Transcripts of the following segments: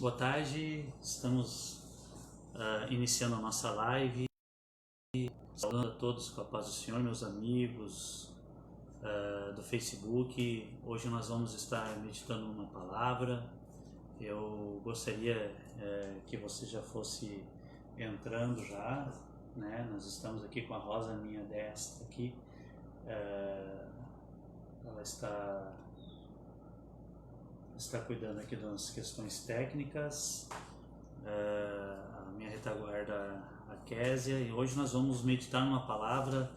Boa tarde, estamos iniciando a nossa live, saudando a todos com a paz do Senhor, meus amigos do Facebook. Hoje nós vamos estar meditando uma palavra. Eu gostaria que você já fosse entrando já, né? Nós estamos aqui com a Rosa, minha destra aqui. Ela está cuidando aqui das questões técnicas, a minha retaguarda, a Késia, e hoje nós vamos meditar numa palavra,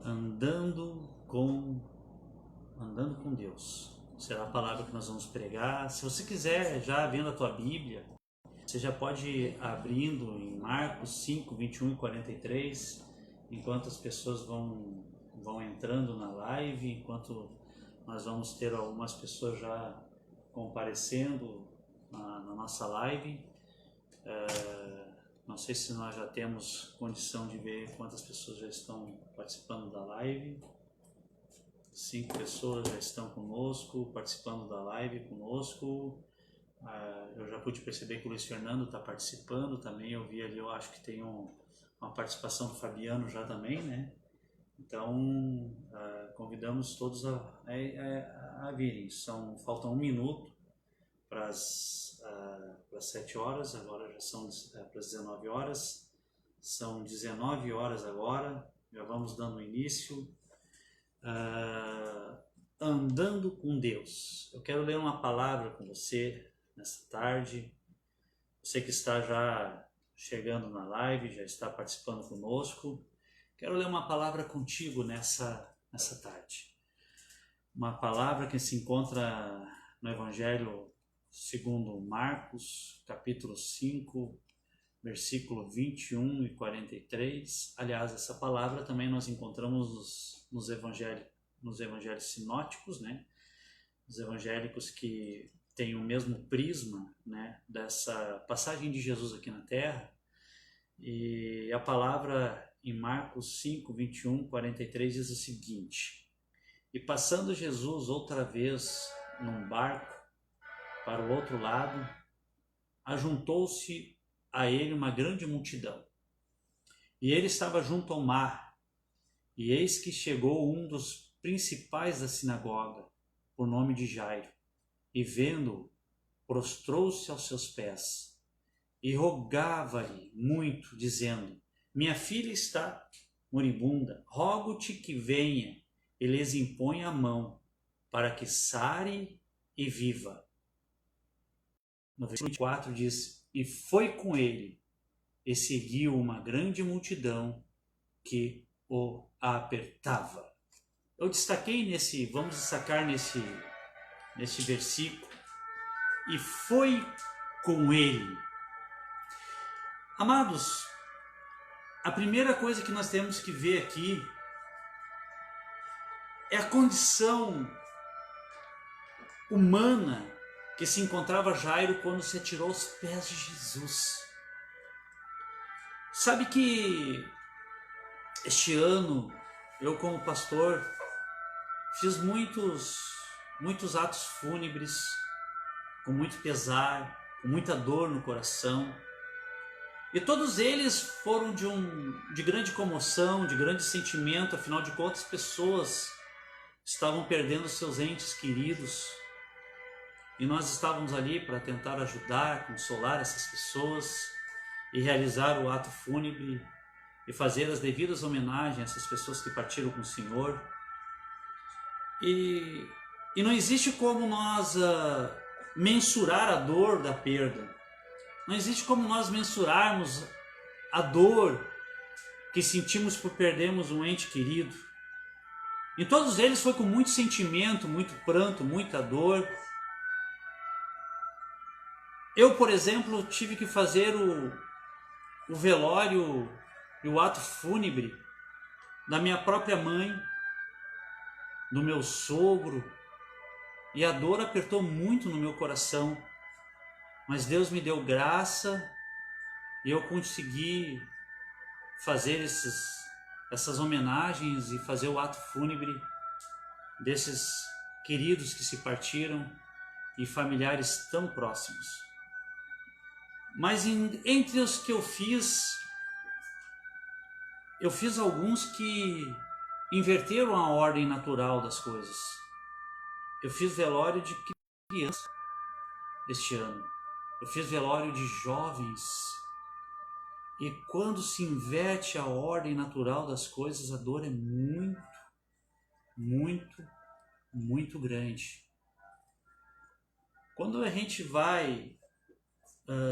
andando com Deus. Será a palavra que nós vamos pregar. Se você quiser, já vendo a tua Bíblia, você já pode ir abrindo em Marcos 5, 21 e 43, enquanto as pessoas vão entrando na live, enquanto nós vamos ter algumas pessoas já comparecendo na nossa live. Não sei se nós já temos condição de ver quantas pessoas já estão participando da live. 5 pessoas já estão conosco, participando da live conosco. Eu já pude perceber que o Luiz Fernando está participando também. Eu vi ali, eu acho que tem uma participação do Fabiano já também, né? Então, convidamos todos a virem. Faltam 1 minuto para as 7 horas, agora já são para as 19 horas. São 19 horas agora, já vamos dando início. Andando com Deus. Eu quero ler uma palavra com você nessa tarde. Você que está já chegando na live, já está participando conosco. Quero ler uma palavra contigo nessa tarde. Uma palavra que se encontra no Evangelho segundo Marcos, capítulo 5, versículo 21 e 43. Aliás, essa palavra também nós encontramos nos evangelhos sinóticos, né? Os evangélicos que têm o mesmo prisma, né, dessa passagem de Jesus aqui na Terra. E a palavra em Marcos 5, 21, 43 diz o seguinte: E passando Jesus outra vez num barco para o outro lado, ajuntou-se a ele uma grande multidão. E ele estava junto ao mar, e eis que chegou um dos principais da sinagoga, por nome de Jairo, e vendo-o, prostrou-se aos seus pés, e rogava-lhe muito, dizendo: Minha filha está moribunda, rogo-te que venha e lhes imponha a mão, para que sare e viva. No versículo 4 diz: E foi com ele, e seguiu uma grande multidão que o apertava. Eu destaquei vamos destacar nesse versículo, e foi com ele. Amados, a primeira coisa que nós temos que ver aqui é a condição humana que se encontrava Jairo quando se atirou aos pés de Jesus. Sabe que este ano, eu como pastor, fiz muitos atos fúnebres, com muito pesar, com muita dor no coração. E todos eles foram de grande comoção, de grande sentimento, afinal de contas, pessoas estavam perdendo seus entes queridos. E nós estávamos ali para tentar ajudar, consolar essas pessoas e realizar o ato fúnebre e fazer as devidas homenagens a essas pessoas que partiram com o Senhor. E não existe como nós mensurar a dor da perda. Não existe como nós mensurarmos a dor que sentimos por perdermos um ente querido. Em todos eles foi com muito sentimento, muito pranto, muita dor. Eu, por exemplo, tive que fazer o velório e o ato fúnebre da minha própria mãe, do meu sogro, e a dor apertou muito no meu coração. Mas Deus me deu graça e eu consegui fazer essas homenagens e fazer o ato fúnebre desses queridos que se partiram e familiares tão próximos. Mas entre os que eu fiz alguns que inverteram a ordem natural das coisas. Eu fiz velório de criança este ano. Eu fiz velório de jovens. E quando se inverte a ordem natural das coisas, a dor é muito, muito, muito grande. Quando a gente vai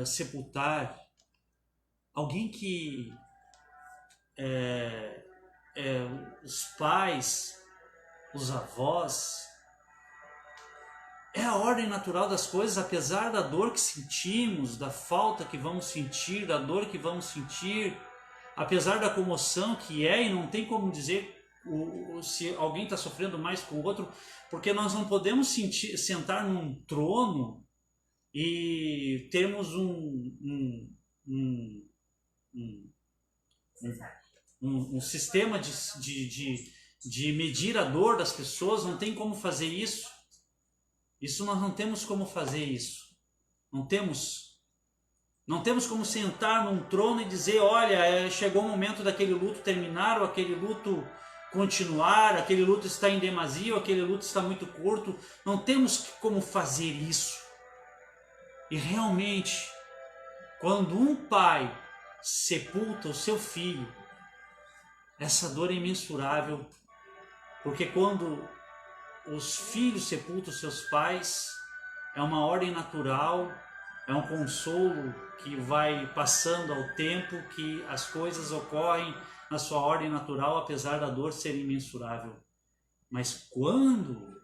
sepultar alguém que os pais, os avós, é a ordem natural das coisas, apesar da dor que sentimos, da falta que vamos sentir, da dor que vamos sentir, apesar da comoção que é, e não tem como dizer se alguém está sofrendo mais com o outro, porque nós não podemos sentar num trono e termos um sistema de medir a dor das pessoas. Não tem como fazer isso. Nós não temos como fazer isso. Não temos como sentar num trono e dizer, olha, chegou o momento daquele luto terminar, ou aquele luto continuar, aquele luto está em demasia, ou aquele luto está muito curto. Não temos como fazer isso. E realmente, quando um pai sepulta o seu filho, essa dor é imensurável, porque quando os filhos sepultam seus pais, é uma ordem natural, é um consolo que vai passando ao tempo, que as coisas ocorrem na sua ordem natural, apesar da dor ser imensurável. Mas quando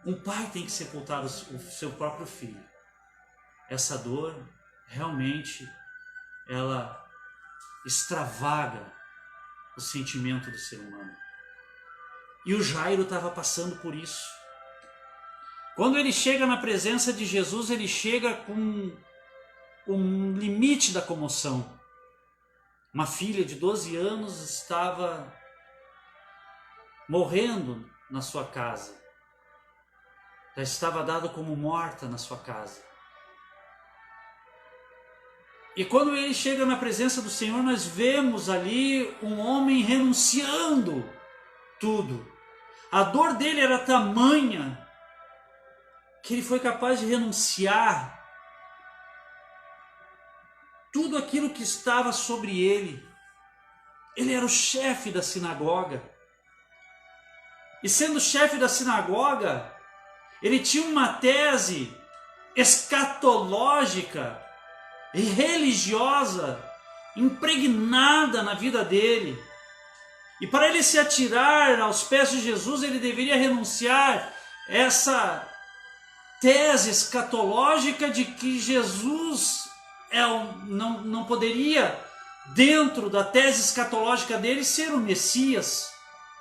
um pai tem que sepultar o seu próprio filho, essa dor realmente ela extravaga o sentimento do ser humano. E o Jairo estava passando por isso. Quando ele chega na presença de Jesus, ele chega com um limite da comoção. Uma filha de 12 anos estava morrendo na sua casa. Já estava dada como morta na sua casa. E quando ele chega na presença do Senhor, nós vemos ali um homem renunciando tudo. A dor dele era tamanha que ele foi capaz de renunciar tudo aquilo que estava sobre ele. Ele era o chefe da sinagoga. E sendo chefe da sinagoga, ele tinha uma tese escatológica e religiosa impregnada na vida dele. E para ele se atirar aos pés de Jesus, ele deveria renunciar essa tese escatológica de que Jesus não poderia, dentro da tese escatológica dele, ser o Messias.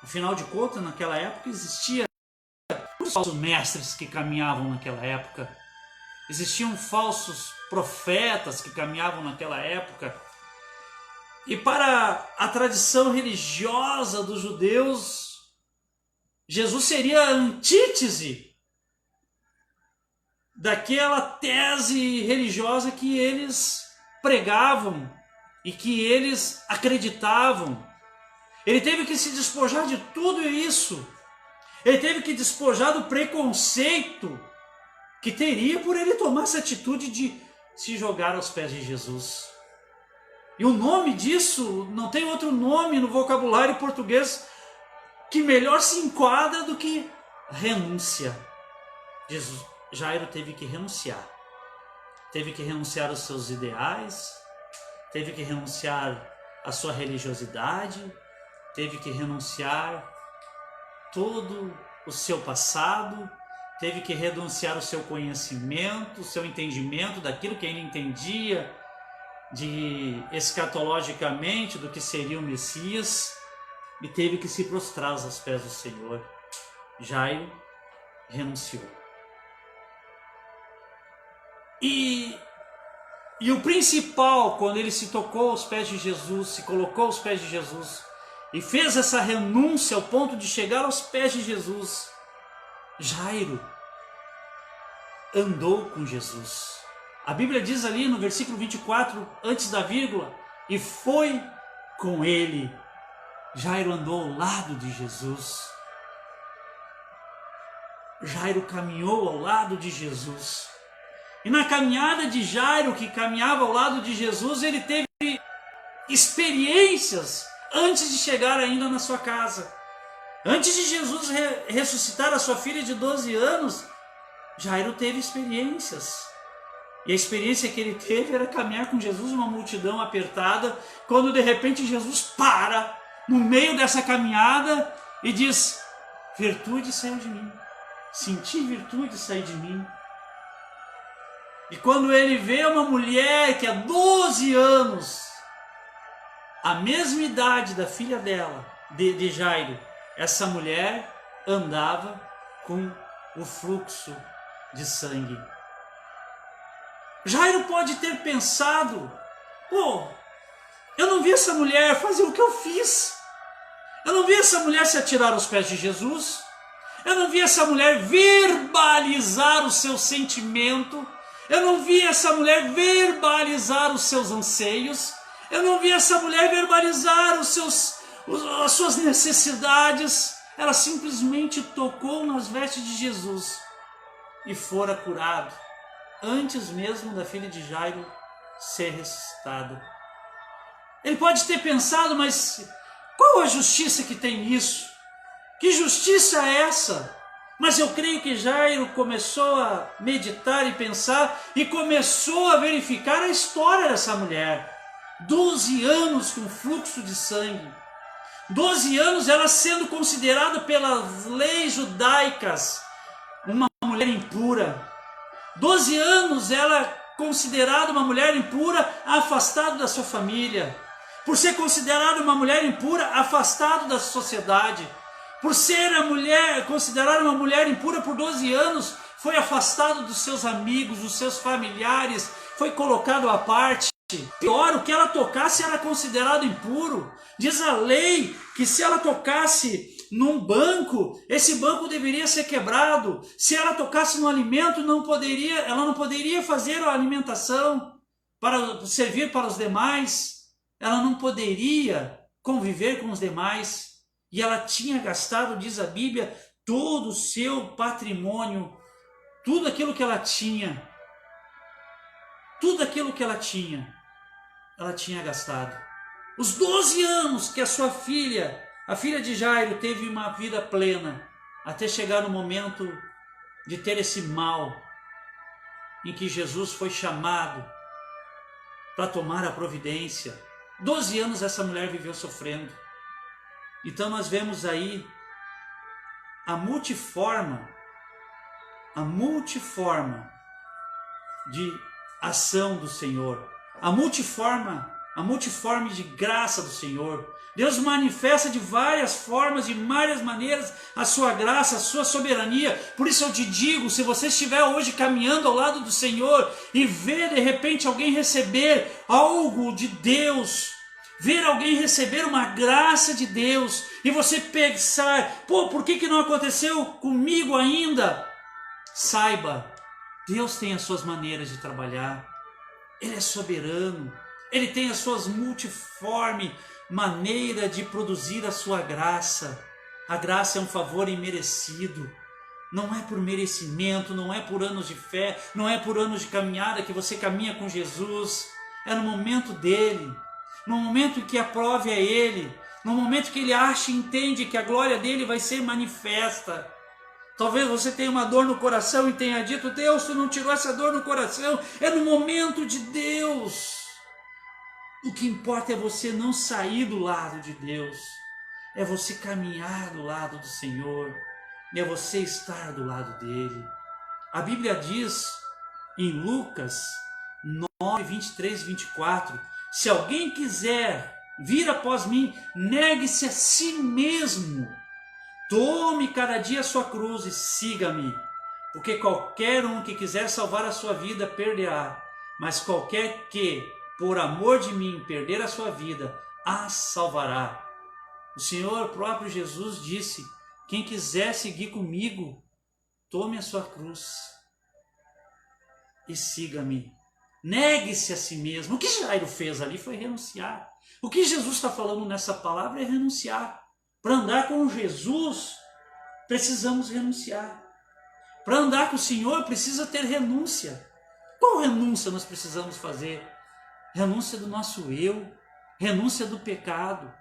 Afinal de contas, naquela época existiam os falsos mestres que caminhavam naquela época. Existiam falsos profetas que caminhavam naquela época. E para a tradição religiosa dos judeus, Jesus seria a antítese daquela tese religiosa que eles pregavam e que eles acreditavam. Ele teve que se despojar de tudo isso. Ele teve que despojar do preconceito que teria por ele tomar essa atitude de se jogar aos pés de Jesus. E o nome disso, não tem outro nome no vocabulário português que melhor se enquadra do que renúncia. Jairo teve que renunciar. Teve que renunciar aos seus ideais, teve que renunciar à sua religiosidade, teve que renunciar todo o seu passado, teve que renunciar o seu conhecimento, o seu entendimento daquilo que ele entendia escatologicamente do que seria o Messias, e teve que se prostrar aos pés do Senhor. Jairo renunciou. E o principal, quando ele se tocou aos pés de Jesus, se colocou aos pés de Jesus e fez essa renúncia ao ponto de chegar aos pés de Jesus, Jairo andou com Jesus A Bíblia diz ali no versículo 24, antes da vírgula, e foi com ele. Jairo andou ao lado de Jesus. Jairo caminhou ao lado de Jesus. E na caminhada de Jairo, que caminhava ao lado de Jesus, ele teve experiências antes de chegar ainda na sua casa. Antes de Jesus ressuscitar a sua filha de 12 anos, Jairo teve experiências. E a experiência que ele teve era caminhar com Jesus numa multidão apertada, quando de repente Jesus para no meio dessa caminhada e diz: virtude saiu de mim, senti virtude sair de mim. E quando ele vê uma mulher que há 12 anos, a mesma idade da filha dela, de Jairo, essa mulher andava com o fluxo de sangue. Jairo pode ter pensado: pô, eu não vi essa mulher fazer o que eu fiz. Eu não vi essa mulher se atirar aos pés de Jesus. Eu não vi essa mulher verbalizar o seu sentimento. Eu não vi essa mulher verbalizar os seus anseios. Eu não vi essa mulher verbalizar as suas necessidades. Ela simplesmente tocou nas vestes de Jesus e fora curado, antes mesmo da filha de Jairo ser ressuscitada. Ele pode ter pensado: mas qual a justiça que tem nisso? Que justiça é essa? Mas eu creio que Jairo começou a meditar e pensar e começou a verificar a história dessa mulher. 12 anos com fluxo de sangue. 12 anos ela sendo considerada pelas leis judaicas uma mulher impura. 12 anos ela considerada uma mulher impura, afastada da sua família. Por ser considerada uma mulher impura, afastada da sociedade. Por ser considerada uma mulher impura por 12 anos, foi afastado dos seus amigos, dos seus familiares, foi colocado à parte. Pior, o que ela tocasse era considerado impuro. Diz a lei que se ela tocasse num banco, esse banco deveria ser quebrado. Se ela tocasse no alimento, ela não poderia fazer a alimentação para servir para os demais. Ela não poderia conviver com os demais. E ela tinha gastado, diz a Bíblia, todo o seu patrimônio, tudo aquilo que ela tinha. Tudo aquilo que ela tinha gastado. Os 12 anos que a sua filha, a filha de Jairo, teve uma vida plena, até chegar no momento de ter esse mal, em que Jesus foi chamado para tomar a providência. 12 anos essa mulher viveu sofrendo. Então nós vemos aí a multiforme de ação do Senhor, a multiforme de graça do Senhor. Deus manifesta de várias formas, de várias maneiras, a sua graça, a sua soberania. Por isso eu te digo, se você estiver hoje caminhando ao lado do Senhor e ver de repente alguém receber algo de Deus, ver alguém receber uma graça de Deus, e você pensar: pô, por que não aconteceu comigo ainda? Saiba, Deus tem as suas maneiras de trabalhar. Ele é soberano. Ele tem as suas multiforme maneira de produzir a sua graça. A graça é um favor imerecido. Não é por merecimento, não é por anos de fé, não é por anos de caminhada que você caminha com Jesus. É no momento dele. No momento em que a prova é Ele, no momento que Ele acha e entende que a glória dEle vai ser manifesta. Talvez você tenha uma dor no coração e tenha dito: Deus, Tu não tirou essa dor no coração. É no momento de Deus. O que importa é você não sair do lado de Deus. É você caminhar do lado do Senhor. É você estar do lado dEle. A Bíblia diz em Lucas 9, 23 e 24... se alguém quiser vir após mim, negue-se a si mesmo. Tome cada dia a sua cruz e siga-me. Porque qualquer um que quiser salvar a sua vida, perderá. Mas qualquer que, por amor de mim, perder a sua vida, a salvará. O Senhor próprio Jesus disse: quem quiser seguir comigo, tome a sua cruz e siga-me. Negue-se a si mesmo. O que Jairo fez ali foi renunciar. O que Jesus está falando nessa palavra é renunciar. Para andar com Jesus, precisamos renunciar. Para andar com o Senhor, precisa ter renúncia. Qual renúncia nós precisamos fazer? Renúncia do nosso eu, renúncia do pecado,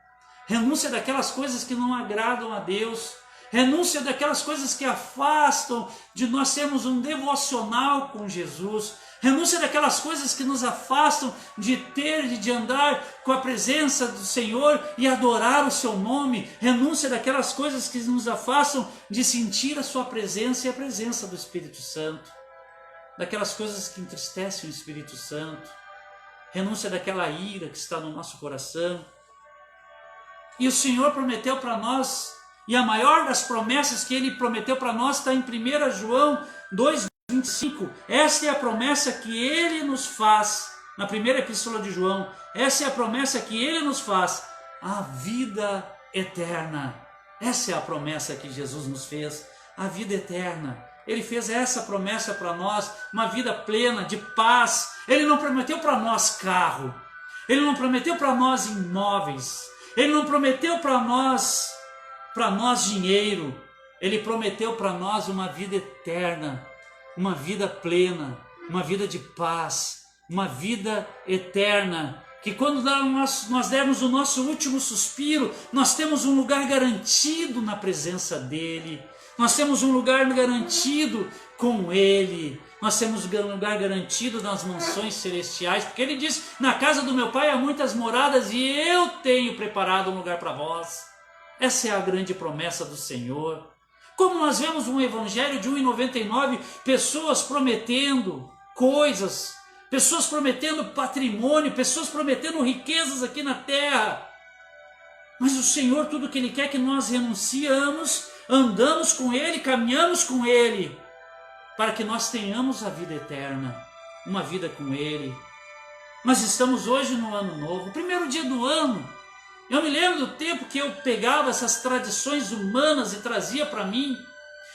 renúncia daquelas coisas que não agradam a Deus, renúncia daquelas coisas que afastam de nós sermos um devocional com Jesus, renúncia daquelas coisas que nos afastam de de andar com a presença do Senhor e adorar o seu nome, renúncia daquelas coisas que nos afastam de sentir a sua presença e a presença do Espírito Santo, daquelas coisas que entristecem o Espírito Santo, renúncia daquela ira que está no nosso coração. E o Senhor prometeu para nós, e a maior das promessas que Ele prometeu para nós está em 1 João 2,25. Esta é a promessa que Ele nos faz, na primeira epístola de João, essa é a promessa que Ele nos faz, a vida eterna. Essa é a promessa que Jesus nos fez, a vida eterna. Ele fez essa promessa para nós, uma vida plena, de paz. Ele não prometeu para nós carro, Ele não prometeu para nós imóveis, Ele não prometeu para nós dinheiro, Ele prometeu para nós uma vida eterna, uma vida plena, uma vida de paz, uma vida eterna, que quando nós dermos o nosso último suspiro, nós temos um lugar garantido na presença dEle, nós temos um lugar garantido com Ele, nós temos um lugar garantido nas mansões celestiais, porque Ele diz, na casa do meu Pai há muitas moradas e eu tenho preparado um lugar para vós. Essa é a grande promessa do Senhor. Como nós vemos um evangelho de 1,99, pessoas prometendo coisas, pessoas prometendo patrimônio, pessoas prometendo riquezas aqui na terra. Mas o Senhor, tudo que Ele quer é que nós renunciamos, andamos com Ele, caminhamos com Ele, para que nós tenhamos a vida eterna, uma vida com Ele. Nós estamos hoje no ano novo, o primeiro dia do ano. Eu me lembro do tempo que eu pegava essas tradições humanas e trazia para mim.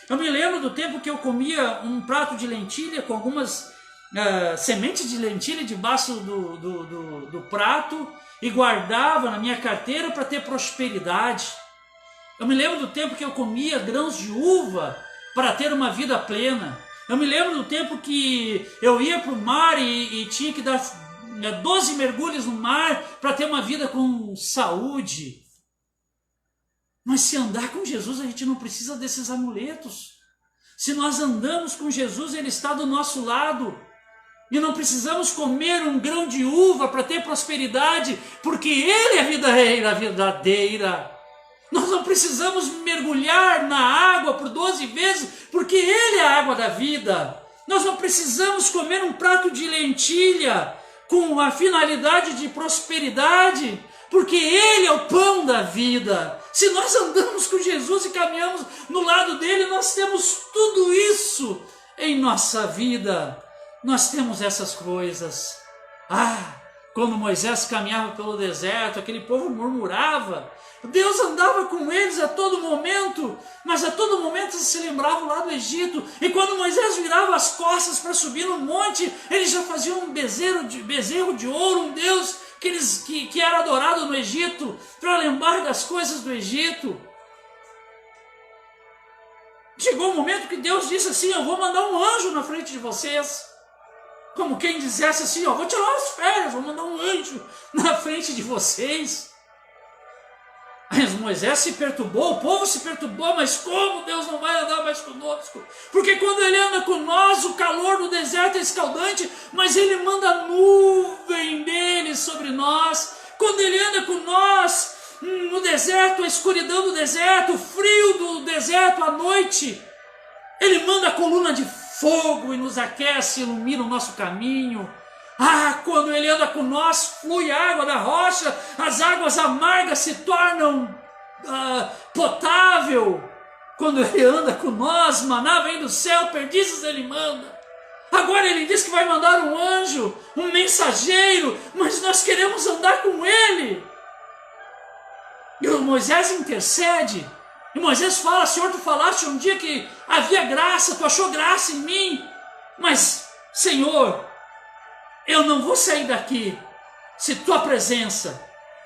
Eu me lembro do tempo que eu comia um prato de lentilha com algumas sementes de lentilha debaixo do prato e guardava na minha carteira para ter prosperidade. Eu me lembro do tempo que eu comia grãos de uva para ter uma vida plena. Eu me lembro do tempo que eu ia para o mar e tinha que dar 12 mergulhos no mar para ter uma vida com saúde. Mas se andar com Jesus, a gente não precisa desses amuletos. Se nós andamos com Jesus, Ele está do nosso lado. E não precisamos comer um grão de uva para ter prosperidade, porque Ele é a vida verdadeira. Nós não precisamos mergulhar na água por 12 vezes, porque Ele é a água da vida. Nós não precisamos comer um prato de lentilha com a finalidade de prosperidade, porque Ele é o pão da vida. Se nós andamos com Jesus e caminhamos no lado dEle, nós temos tudo isso em nossa vida. Nós temos essas coisas. Quando Moisés caminhava pelo deserto, aquele povo murmurava. Deus andava com eles a todo momento, mas a todo momento eles se lembravam lá do Egito. E quando Moisés virava as costas para subir no monte, eles já faziam um bezerro de ouro, um Deus que era adorado no Egito, para lembrar das coisas do Egito. Chegou um momento que Deus disse assim: eu vou mandar um anjo na frente de vocês. Como quem dissesse assim: vou tirar as férias, vou mandar um anjo na frente de vocês. Mas Moisés se perturbou, o povo se perturbou, mas como Deus não vai andar mais conosco? Porque quando Ele anda com nós, o calor do deserto é escaldante, mas Ele manda a nuvem dele sobre nós. Quando Ele anda com nós, no deserto, a escuridão do deserto, o frio do deserto à noite, Ele manda a coluna de fogo e nos aquece, ilumina o nosso caminho. Quando Ele anda com nós, flui a água da rocha, as águas amargas se tornam potável. Quando Ele anda com nós, maná vem do céu, perdizes Ele manda. Agora Ele diz que vai mandar um anjo, um mensageiro, mas nós queremos andar com Ele. E o Moisés intercede, e Moisés fala: Senhor, Tu falaste um dia que havia graça, Tu achou graça em mim, mas, Senhor, eu não vou sair daqui se tua presença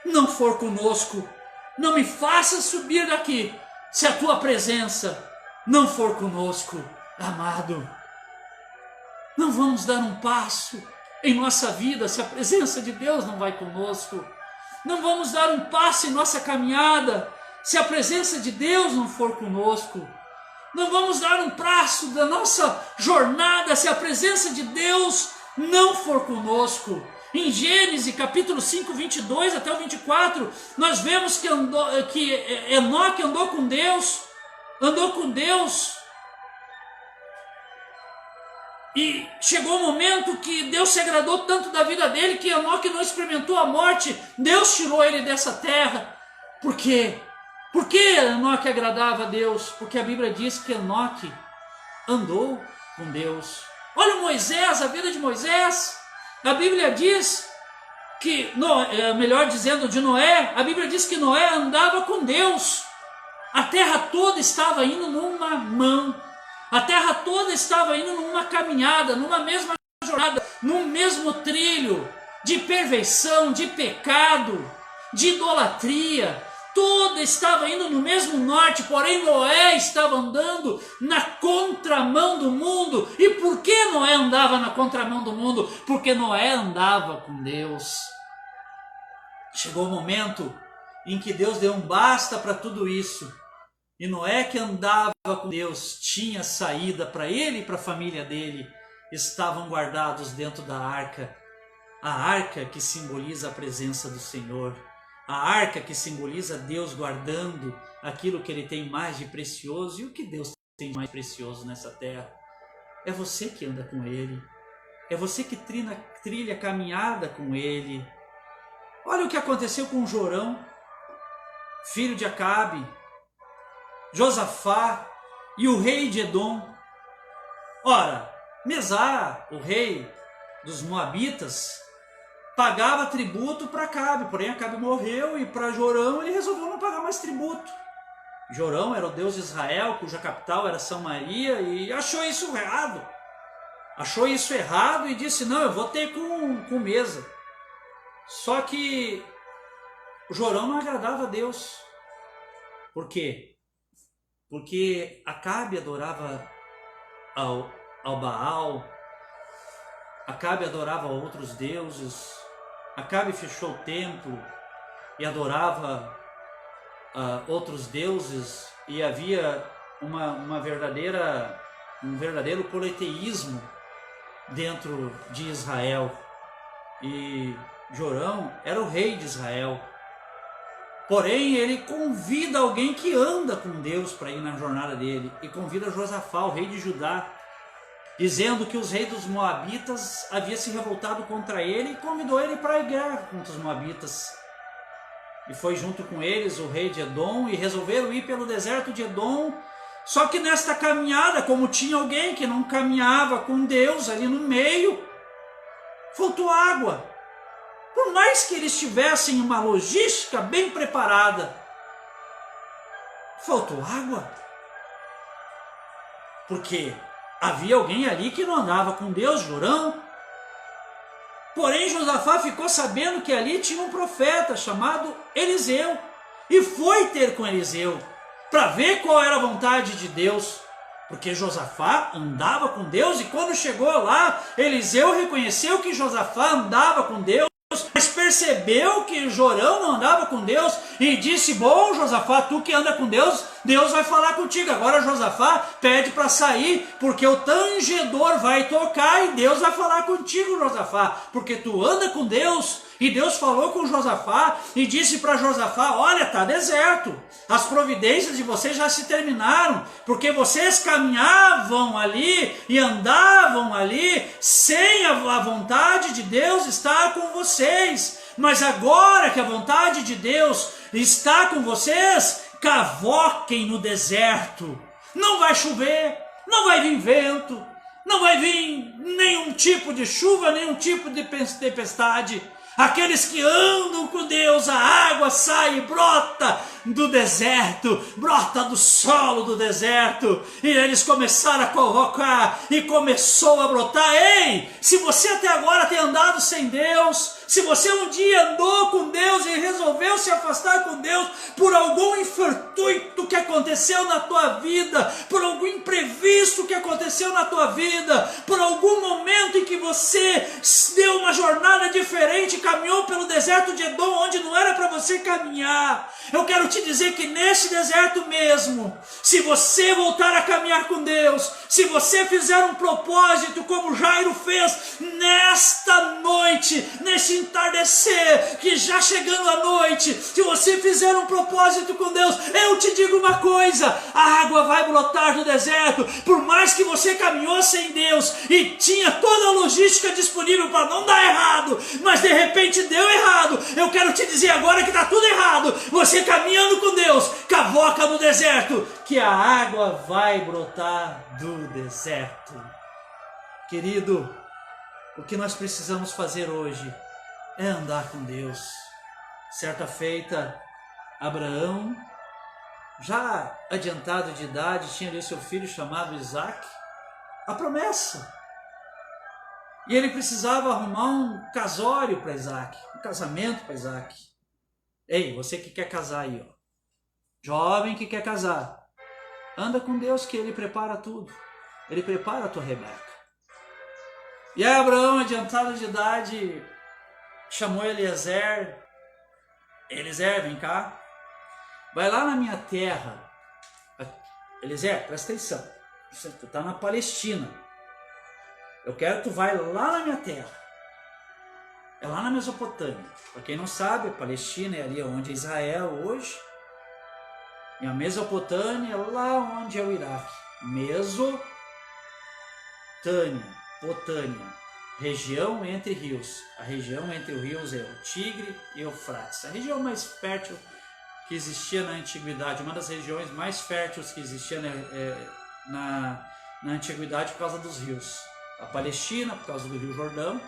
não for conosco. Não me faça subir daqui se a tua presença não for conosco. Amado, não vamos dar um passo em nossa vida se a presença de Deus não vai conosco. Não vamos dar um passo em nossa caminhada se a presença de Deus não for conosco. Não vamos dar um passo da nossa jornada se a presença de Deus não for conosco. Em Gênesis capítulo 5, 22 até o 24, nós vemos que Enoque andou com Deus, e chegou um momento que Deus se agradou tanto da vida dele que Enoque não experimentou a morte. Deus tirou ele dessa terra. Por quê? Por que Enoque agradava a Deus? Porque a Bíblia diz que Enoque andou com Deus. Olha Moisés, a vida de Moisés. A Bíblia diz que, melhor dizendo, de Noé, a Bíblia diz que Noé andava com Deus. A terra toda estava indo numa mão. A terra toda estava indo numa caminhada, numa mesma jornada, num mesmo trilho de perversão, de pecado, de idolatria. Toda estava indo no mesmo norte, porém Noé estava andando na contramão do mundo. E por que Noé andava na contramão do mundo? Porque Noé andava com Deus. Chegou o momento em que Deus deu um basta para tudo isso. E Noé, que andava com Deus, tinha saída para ele e para a família dele. Estavam guardados dentro da arca. A arca que simboliza a presença do Senhor. A arca que simboliza Deus guardando aquilo que ele tem mais de precioso. E o que Deus tem de mais precioso nessa terra? É você que anda com ele. É você que trilha a caminhada com ele. Olha o que aconteceu com Jorão, filho de Acabe, Josafá e o rei de Edom. Ora, Mesá, o rei dos Moabitas, pagava tributo para Acabe, porém Acabe morreu e para Jorão ele resolveu não pagar mais tributo. Jorão era o deus de Israel, cuja capital era Samaria, e achou isso errado. Achou isso errado e disse, não, eu vou ter com mesa. Só que Jorão não agradava a Deus. Por quê? Porque Acabe adorava ao Baal, Acabe adorava outros deuses, Acabe fechou o templo e adorava outros deuses, e havia um verdadeiro politeísmo dentro de Israel. E Jorão era o rei de Israel. Porém, ele convida alguém que anda com Deus para ir na jornada dele, e convida Josafá, o rei de Judá, dizendo que os reis dos Moabitas haviam se revoltado contra ele e convidou ele para ir guerra contra os Moabitas. E foi junto com eles o rei de Edom, e resolveram ir pelo deserto de Edom. Só que nesta caminhada, como tinha alguém que não caminhava com Deus ali no meio, faltou água. Por mais que eles tivessem uma logística bem preparada, faltou água. Porque havia alguém ali que não andava com Deus, Jorão. Porém, Josafá ficou sabendo que ali tinha um profeta chamado Eliseu, e foi ter com Eliseu para ver qual era a vontade de Deus. Porque Josafá andava com Deus, e quando chegou lá, Eliseu reconheceu que Josafá andava com Deus, mas percebeu que Jorão não andava com Deus, e disse, bom Josafá, tu que anda com Deus, Deus vai falar contigo. Agora Josafá pede para sair, porque o tangedor vai tocar e Deus vai falar contigo, Josafá, porque tu anda com Deus. E Deus falou com Josafá e disse para Josafá, olha, está deserto, as providências de vocês já se terminaram, porque vocês caminhavam ali e andavam ali sem a vontade de Deus estar com vocês. Mas agora que a vontade de Deus está com vocês, cavoquem no deserto. Não vai chover, não vai vir vento, não vai vir nenhum tipo de chuva, nenhum tipo de tempestade. Aqueles que andam com Deus, a água sai e brota do deserto, brota do solo do deserto. E eles começaram a convocar e começou a brotar. Ei, se você até agora tem andado sem Deus, se você um dia andou com Deus e resolveu se afastar com Deus por algum infortúnio que aconteceu na tua vida, por algum imprevisto que aconteceu na tua vida, por algum momento em que você deu uma jornada diferente, caminhou pelo deserto de Edom, onde não era para você caminhar, eu quero te dizer que neste deserto mesmo, se você voltar a caminhar com Deus, se você fizer um propósito como Jairo fez nesta noite, neste entardecer, que já chegando a noite, se você fizer um propósito com Deus, eu te digo uma coisa, a água vai brotar do deserto. Por mais que você caminhou sem Deus e tinha toda a logística disponível para não dar errado, mas de repente deu errado, eu quero te dizer agora que está tudo errado. Você caminhando com Deus, cavoca no deserto, que a água vai brotar do deserto. Querido, o que nós precisamos fazer hoje é andar com Deus. Certa feita, Abraão, já adiantado de idade, tinha ali seu filho chamado Isaac, a promessa. E ele precisava arrumar um casório para Isaac, um casamento para Isaac. Ei, você que quer casar aí, ó, jovem que quer casar, anda com Deus que Ele prepara tudo. Ele prepara a tua Rebeca. E aí Abraão, adiantado de idade, chamou Eliezer. Eliezer, vem cá. Vai lá na minha terra. Eliezer, presta atenção. Tu está na Palestina. Eu quero que tu vai lá na minha terra. É lá na Mesopotâmia. Para quem não sabe, a Palestina é ali onde é Israel hoje. E a Mesopotâmia é lá onde é o Iraque. Mesopotâmia, Potâmia, região entre rios. A região entre os rios é o Tigre e o Eufrates. A região mais fértil que existia na antiguidade, uma das regiões mais férteis que existia na antiguidade por causa dos rios. A Palestina, por causa do rio Jordão.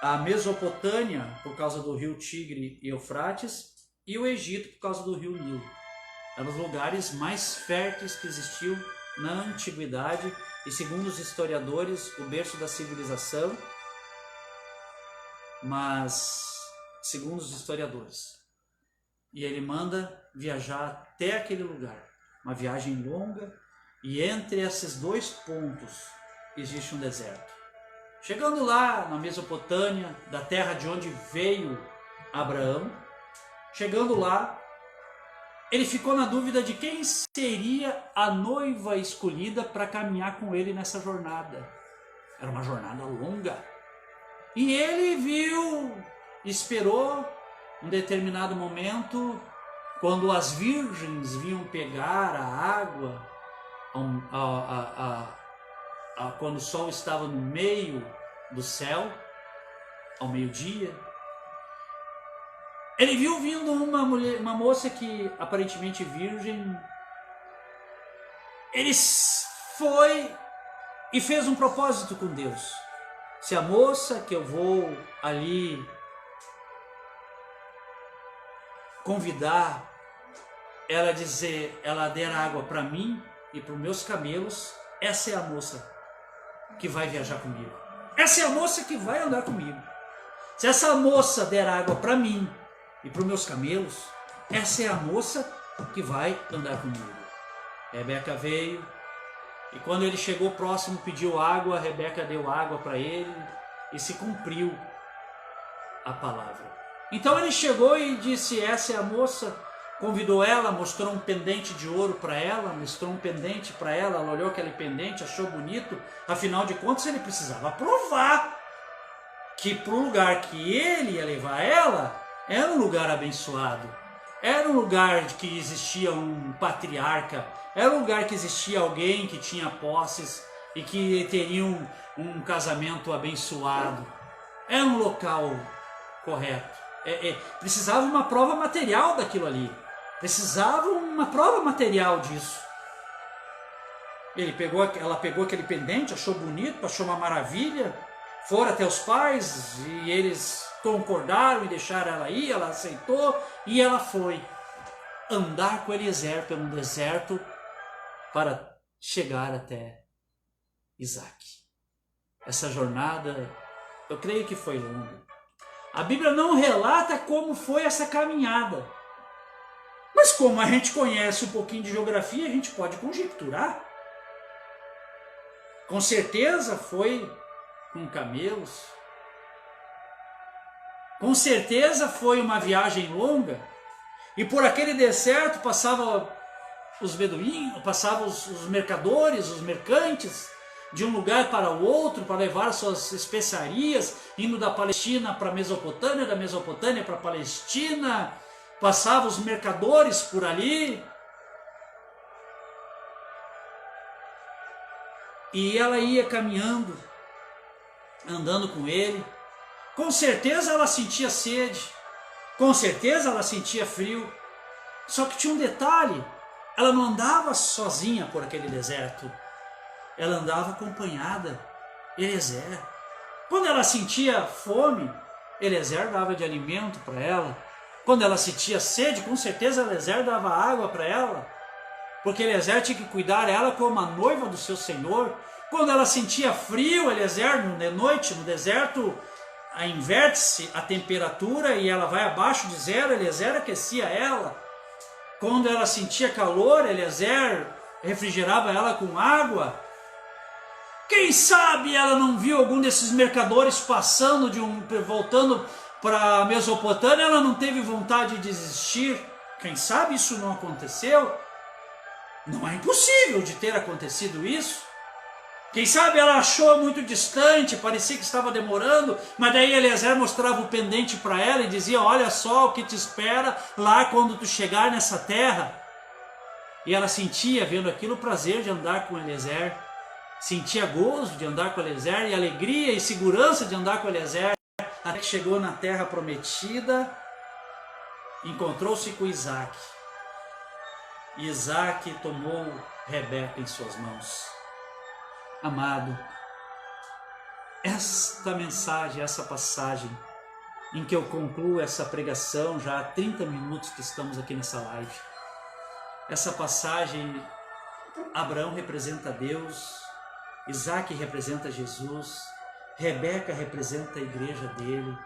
A Mesopotâmia, por causa do rio Tigre e Eufrates. E o Egito, por causa do rio Nilo. Eram os lugares mais férteis que existiam na antiguidade. E segundo os historiadores, o berço da civilização. Mas, segundo os historiadores. E ele manda viajar até aquele lugar. Uma viagem longa. E entre esses dois pontos existe um deserto. Chegando lá na Mesopotâmia, da terra de onde veio Abraão, chegando lá, ele ficou na dúvida de quem seria a noiva escolhida para caminhar com ele nessa jornada. Era uma jornada longa. E ele viu, esperou um determinado momento, quando as virgens vinham pegar a água, quando o sol estava no meio do céu, ao meio-dia. Ele viu vindo uma moça que aparentemente virgem. Ele foi e fez um propósito com Deus. Se a moça que eu vou ali convidar, ela der água para mim e para os meus camelos, essa é a moça que vai viajar comigo. Essa é a moça que vai andar comigo. Se essa moça der água para mim e para os meus camelos, essa é a moça que vai andar comigo. Rebeca veio, e quando ele chegou próximo, pediu água, Rebeca deu água para ele, e se cumpriu a palavra. Então ele chegou e disse, essa é a moça, convidou ela, mostrou um pendente de ouro para ela, ela olhou aquele pendente, achou bonito, afinal de contas ele precisava provar que para o lugar que ele ia levar ela, era um lugar abençoado, era um lugar que existia um patriarca, era um lugar que existia alguém que tinha posses e que teria um casamento abençoado, era um local correto. Precisava uma prova material daquilo ali, precisava uma prova material disso. Ela pegou aquele pendente, achou bonito, achou uma maravilha, foram até os pais e eles concordaram e deixaram ela ir, ela aceitou e ela foi andar com Eliezer pelo deserto para chegar até Isaac. Essa jornada, eu creio que foi longa. A Bíblia não relata como foi essa caminhada. Mas como a gente conhece um pouquinho de geografia, a gente pode conjecturar. Com certeza foi com camelos. Com certeza foi uma viagem longa. E por aquele deserto passavam os beduínos, passavam os mercadores, os mercantes, de um lugar para o outro para levar suas especiarias, indo da Palestina para a Mesopotâmia, da Mesopotâmia para a Palestina. Passavam os mercadores por ali. E ela ia caminhando, andando com ele. Com certeza ela sentia sede. Com certeza ela sentia frio. Só que tinha um detalhe. Ela não andava sozinha por aquele deserto. Ela andava acompanhada. Eliezer. Quando ela sentia fome, Eliezer dava de alimento para ela. Quando ela sentia sede, com certeza Eliezer dava água para ela, porque Eliezer tinha que cuidar ela como a noiva do seu Senhor. Quando ela sentia frio, Eliezer, de noite, no deserto, inverte-se a temperatura e ela vai abaixo de zero, Eliezer aquecia ela. Quando ela sentia calor, Eliezer refrigerava ela com água. Quem sabe ela não viu algum desses mercadores passando, voltando para a Mesopotâmia, ela não teve vontade de desistir. Quem sabe isso não aconteceu? Não é impossível de ter acontecido isso. Quem sabe ela achou muito distante, parecia que estava demorando, mas daí Eliezer mostrava o pendente para ela e dizia: olha só o que te espera lá quando tu chegar nessa terra. E ela sentia, vendo aquilo, o prazer de andar com Eliezer, sentia gozo de andar com Eliezer e alegria e segurança de andar com Eliezer. Até que chegou na terra prometida, encontrou-se com Isaac. E Isaac tomou Rebeca em suas mãos. Amado, esta mensagem, essa passagem, em que eu concluo essa pregação, já há 30 minutos que estamos aqui nessa live. Essa passagem, Abraão representa Deus, Isaac representa Jesus, Rebeca representa a igreja dele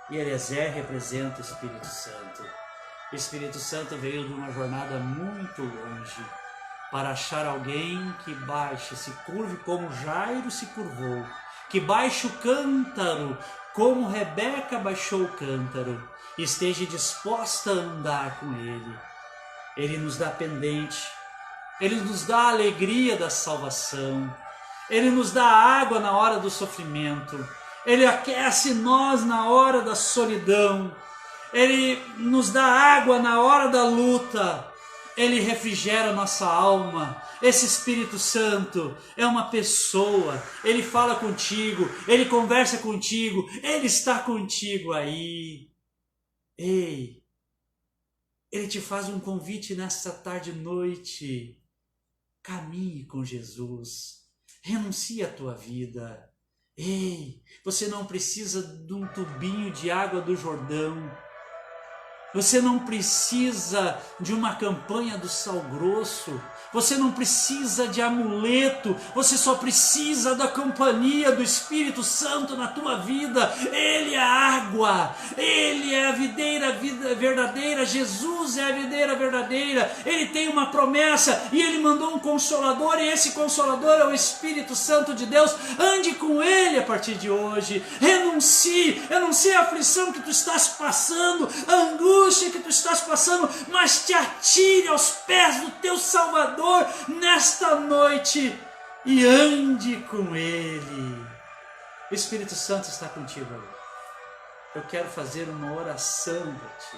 e Eliezer representa o Espírito Santo. O Espírito Santo veio de uma jornada muito longe para achar alguém que baixe, se curve como Jairo se curvou, que baixe o cântaro como Rebeca baixou o cântaro, e esteja disposta a andar com ele. Ele nos dá pendente, ele nos dá a alegria da salvação, ele nos dá água na hora do sofrimento, ele aquece nós na hora da solidão, ele nos dá água na hora da luta, ele refrigera nossa alma. Esse Espírito Santo é uma pessoa, ele fala contigo, ele conversa contigo, ele está contigo aí. Ei, ele te faz um convite nesta tarde e noite. Caminhe com Jesus, renuncie à tua vida. Ei, você não precisa de um tubinho de água do Jordão. Você não precisa de uma campanha do sal grosso, você não precisa de amuleto, você só precisa da companhia do Espírito Santo na tua vida. Ele é a água, Ele é a videira verdadeira, Jesus é a videira verdadeira. Ele tem uma promessa e Ele mandou um Consolador, e esse Consolador é o Espírito Santo de Deus. Ande com Ele a partir de hoje, renuncie. Eu não sei a aflição que tu estás passando, a angústia que tu estás passando, mas te atire aos pés do teu Salvador nesta noite e ande com Ele. O Espírito Santo está contigo aí. Eu quero fazer uma oração para ti.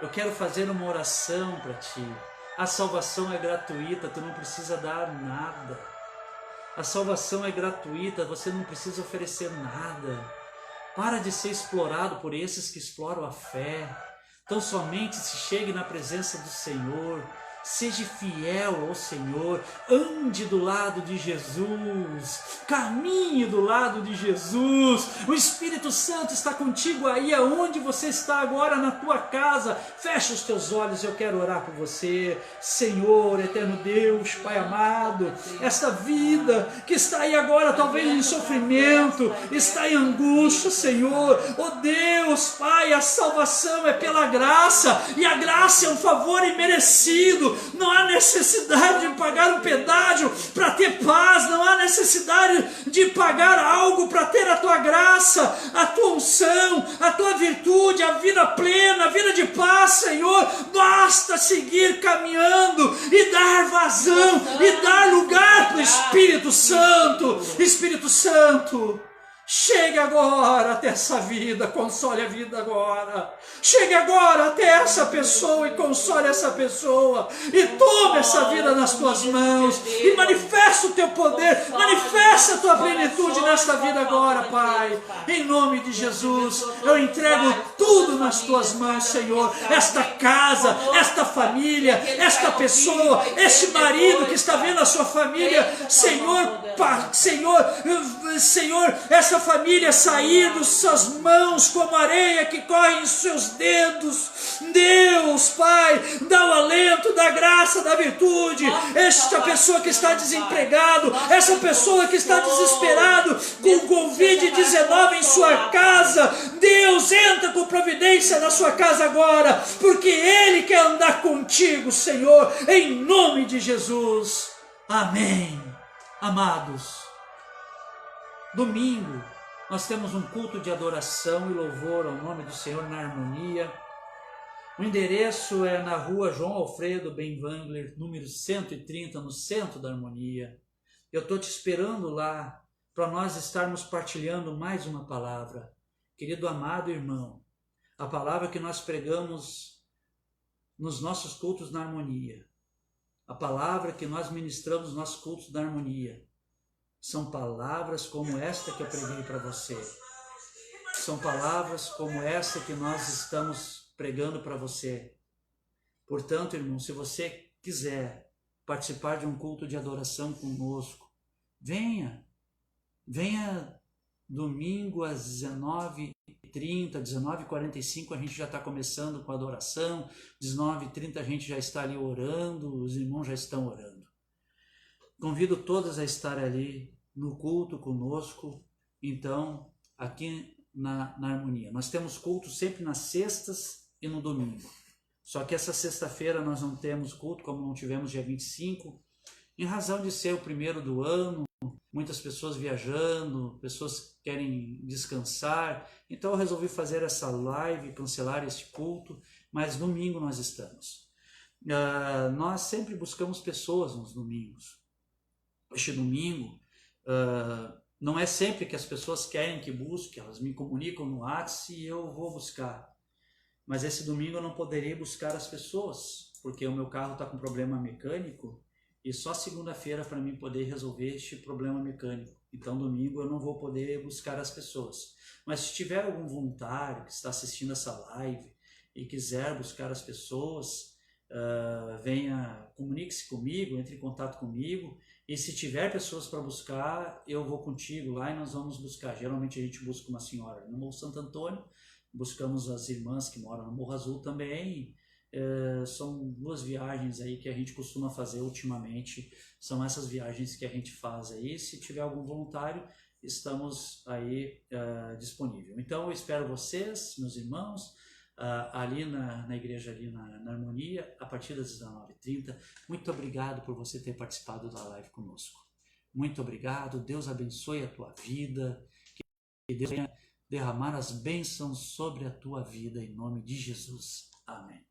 Eu quero fazer uma oração para ti. A salvação é gratuita, tu não precisa dar nada. A salvação é gratuita, você não precisa oferecer nada. Para de ser explorado por esses que exploram a fé. Então somente se chegue na presença do Senhor, seja fiel ao Senhor, ande do lado de Jesus, caminhe do lado de Jesus. O Espírito Santo está contigo aí aonde você está agora, na tua casa. Fecha os teus olhos, eu quero orar por você. Senhor, eterno Deus, Pai amado, esta vida que está aí agora talvez em sofrimento, está em angústia, Senhor, oh Deus, Pai, a salvação é pela graça, e a graça é um favor imerecido. Não há necessidade de pagar um pedágio para ter paz, não há necessidade de pagar algo para ter a tua graça, a tua unção, a tua virtude, a vida plena, a vida de paz, Senhor. Basta seguir caminhando e dar vazão e dar lugar para o Espírito Santo. Espírito Santo, chegue agora até essa vida, console a vida agora. Chegue agora até essa pessoa e console essa pessoa. E tome essa vida nas tuas mãos. E manifesta o teu poder, manifesta a tua plenitude nesta vida agora, Pai. Em nome de Jesus, eu entrego tudo nas tuas mãos, Senhor. Esta casa, esta família, esta pessoa, este marido que está vendo a sua família, Senhor, Senhor, essa família sair das suas mãos como areia que corre em seus dedos. Deus, Pai, dá o alento, da graça, da virtude. Esta pessoa que está desempregado, essa pessoa que está desesperado com o Covid-19 em sua casa, Deus, entra com providência na sua casa agora, porque Ele quer andar contigo, Senhor, em nome de Jesus. Amém. Amados, domingo nós temos um culto de adoração e louvor ao nome do Senhor na harmonia. O endereço é na rua João Alfredo Benvangler, número 130, no centro da harmonia. Eu estou te esperando lá para nós estarmos partilhando mais uma palavra. Querido amado irmão, a palavra que nós pregamos nos nossos cultos na harmonia, a palavra que nós ministramos nos nossos cultos na harmonia, são palavras como esta que eu preguei para você. São palavras como esta que nós estamos pregando para você. Portanto, irmão, se você quiser participar de um culto de adoração conosco, venha domingo às 19h30, 19h45 a gente já está começando com a adoração, 19h30 a gente já está ali orando, os irmãos já estão orando. Convido todos a estar ali no culto conosco, então, aqui na harmonia. Nós temos culto sempre nas sextas e no domingo. Só que essa sexta-feira nós não temos culto, como não tivemos dia 25, em razão de ser o primeiro do ano, muitas pessoas viajando, pessoas querem descansar. Então eu resolvi fazer essa live, cancelar este culto, mas domingo nós estamos. Nós sempre buscamos pessoas nos domingos. Este domingo, não é sempre que as pessoas querem que busque, elas me comunicam no WhatsApp e eu vou buscar. Mas esse domingo eu não poderia buscar as pessoas, porque o meu carro está com problema mecânico e só segunda-feira para mim poder resolver este problema mecânico. Então domingo eu não vou poder buscar as pessoas. Mas se tiver algum voluntário que está assistindo essa live e quiser buscar as pessoas, venha, comunique-se comigo, entre em contato comigo. E se tiver pessoas para buscar, eu vou contigo lá e nós vamos buscar. Geralmente a gente busca uma senhora no Morro Santo Antônio, buscamos as irmãs que moram no Morro Azul também. São duas viagens aí que a gente costuma fazer ultimamente. São essas viagens que a gente faz aí. Se tiver algum voluntário, estamos aí disponível. Então eu espero vocês, meus irmãos, ali na igreja, ali na harmonia, a partir das 19h30. Muito obrigado por você ter participado da live conosco. Muito obrigado. Deus abençoe a tua vida. Que Deus venha derramar as bênçãos sobre a tua vida em nome de Jesus. Amém.